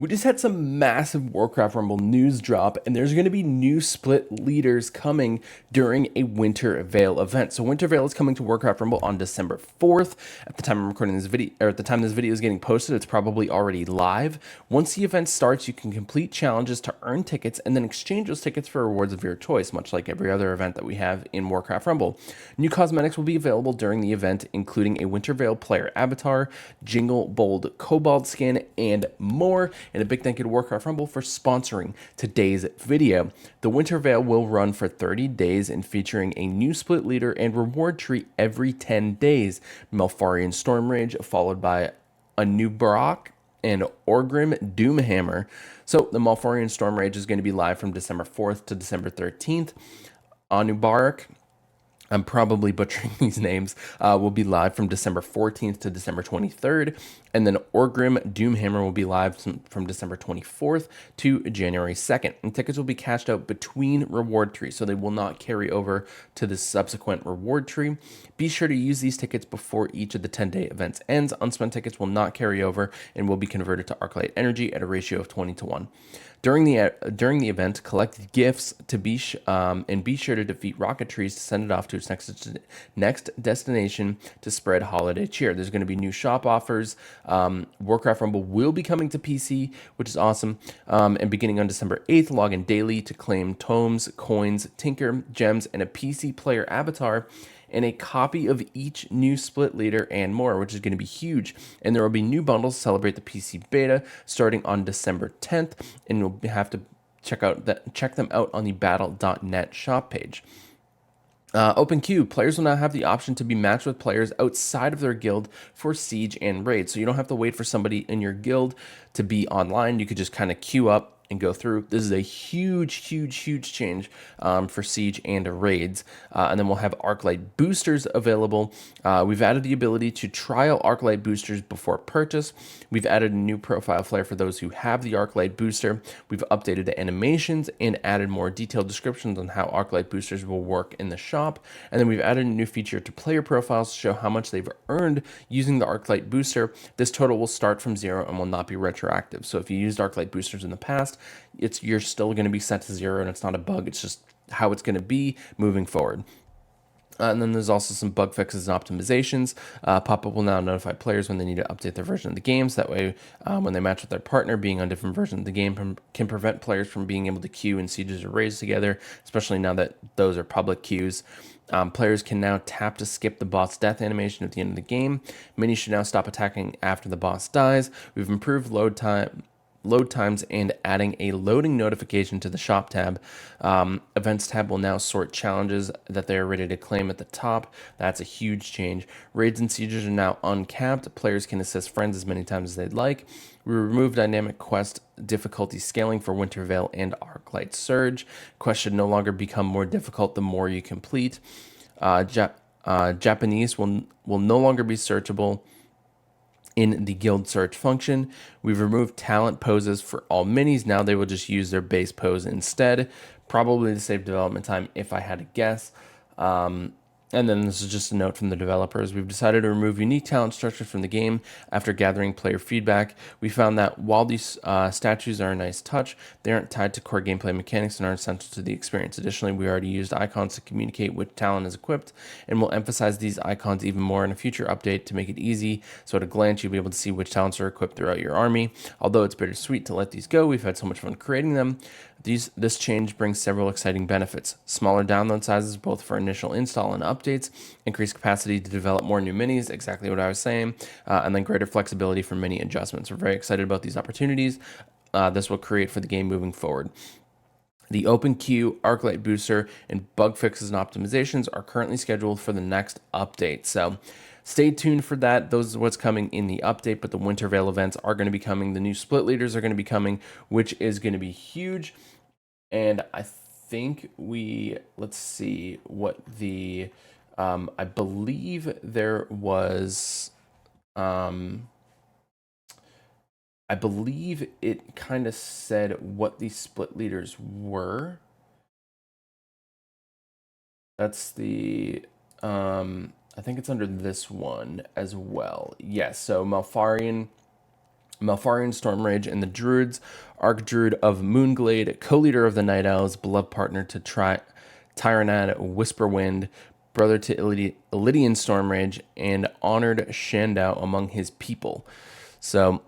We just had some massive Warcraft Rumble news drop, and there's going to be new split leaders coming during a Winter Veil event. So Winter Veil is coming to Warcraft Rumble on December 4th. At the time I'm recording this video, or at the time this video is getting posted, it's probably already live. Once the event starts, you can complete challenges to earn tickets and then exchange those tickets for rewards of your choice, much like every other event that we have in Warcraft Rumble. New cosmetics will be available during the event, including a Winter Veil player avatar, Jingle Bold Kobold skin, and more. And a big thank you to Warcraft Rumble for sponsoring today's video. The Winter Veil will run for 30 days and featuring a new split leader and reward tree every 10 days. Malfarian Stormrage, followed by a new Barak and Orgrim Doomhammer. So the Malfarian Stormrage is going to be live from December 4th to December 13th. Anubarak, I'm probably butchering these names, will be live from December 14th to December 23rd. And then Orgrim Doomhammer will be live from December 24th to January 2nd. And tickets will be cashed out between reward trees, so they will not carry over to the subsequent reward tree. Be sure to use these tickets before each of the 10-day events ends. Unspent tickets will not carry over and will be converted to Arclight Energy at a ratio of 20-1. During the event, collect gifts to and be sure to defeat rocket trees to send it off to its next destination to spread holiday cheer. There's going to be new shop offers. Warcraft Rumble will be coming to PC, which is awesome. And beginning on December 8th, log in daily to claim tomes, coins, tinker, gems, and a PC player avatar, and a copy of each new split leader and more, which is going to be huge. And there will be new bundles to celebrate the PC beta starting on December 10th, and you'll have to check them out on the battle.net shop page. Open queue. Players will now have the option to be matched with players outside of their guild for siege and raid. So you don't have to wait for somebody in your guild to be online. You could just kind of queue up and go through. This is a huge change for siege and raids. And then we'll have Arclight boosters available. We've added the ability to trial Arclight boosters before purchase. We've added a new profile flare for those who have the Arclight booster. We've updated the animations and added more detailed descriptions on how Arclight boosters will work in the shop. And then we've added a new feature to player profiles to show how much they've earned using the Arclight booster. This total will start from 0 and will not be retroactive. So if you used Arclight boosters in the past, you're still going to be set to 0, and it's not a bug. It's just how it's going to be moving forward. And then there's also some bug fixes and optimizations. Pop-up will now notify players when they need to update their version of the game. So that way, when they match with their partner, being on different versions of the game can prevent players from being able to queue in sieges or raids together, especially now that those are public queues. Players can now tap to skip the boss death animation at the end of the game. Minis should now stop attacking after the boss dies. We've improved load times and adding a loading notification to the shop tab. Events tab will now sort challenges that they are ready to claim at the top. That's a huge change. Raids and sieges are now uncapped. Players can assist friends as many times as they'd like. We removed dynamic quest difficulty scaling for Winter Veil and Arclight Surge. Quests should no longer become more difficult the more you complete. Japanese will no longer be searchable in the guild search function. We've removed talent poses for all minis. Now they will just use their base pose instead, probably to save development time if I had to guess. And then this is just a note from the developers. We've decided to remove unique talent structures from the game after gathering player feedback. We found that while these statues are a nice touch, they aren't tied to core gameplay mechanics and aren't central to the experience. Additionally, we already used icons to communicate which talent is equipped, and we'll emphasize these icons even more in a future update to make it easy. So at a glance, you'll be able to see which talents are equipped throughout your army. Although it's bittersweet to let these go, we've had so much fun creating them. This change brings several exciting benefits. Smaller download sizes, both for initial install and updates, increased capacity to develop more new minis, exactly what I was saying, and then greater flexibility for mini adjustments. We're very excited about these opportunities this will create for the game moving forward. The open queue, Arclight booster, and bug fixes and optimizations are currently scheduled for the next update. So stay tuned for that. Those are what's coming in the update, but the Winter Veil events are going to be coming. The new split leaders are going to be coming, which is going to be huge. And I think let's see what the, I believe there was, I believe it kind of said what the split leaders were. That's the, I think it's under this one as well. Yes, so Malfarian Malfarion, Stormrage, and the Druids. Archdruid of Moonglade, co-leader of the Night Owls, beloved partner to Tyrannad, Whisperwind, brother to Illidian Stormrage, and honored Shandau among his people. So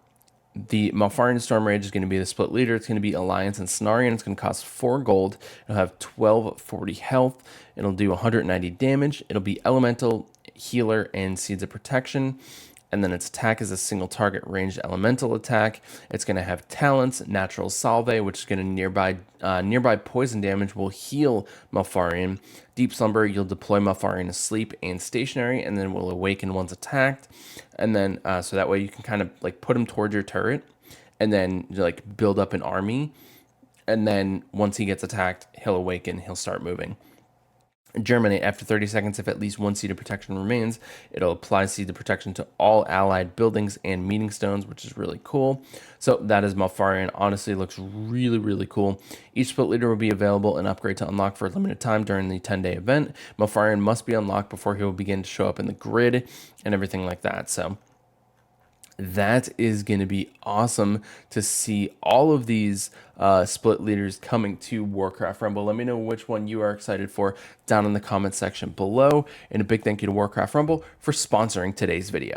the Malfarion Stormrage is going to be the split leader. It's going to be Alliance and Cenarion. It's going to cost 4 gold. It'll have 1240 health. It'll do 190 damage. It'll be Elemental, Healer, and Seeds of Protection. And then its attack is a single target ranged elemental attack. It's going to have talents, Natural Salve, which is going to nearby poison damage will heal Malfarion. Deep Slumber, you'll deploy Malfarion asleep and stationary, and then will awaken once attacked. And then so that way you can kind of like put him towards your turret, and then like build up an army. And then once he gets attacked, he'll awaken. He'll start moving. Germinate after 30 seconds. If at least 1 seed of protection remains, it'll apply seed of protection to all allied buildings and meeting stones, which is really cool. So that is Malfarion. Honestly, looks really, really cool. Each split leader will be available and upgrade to unlock for a limited time during the 10-day event. Malfarion must be unlocked before he will begin to show up in the grid and everything like that. So that is going to be awesome to see all of these split leaders coming to Warcraft Rumble. Let me know which one you are excited for down in the comment section below. And a big thank you to Warcraft Rumble for sponsoring today's video.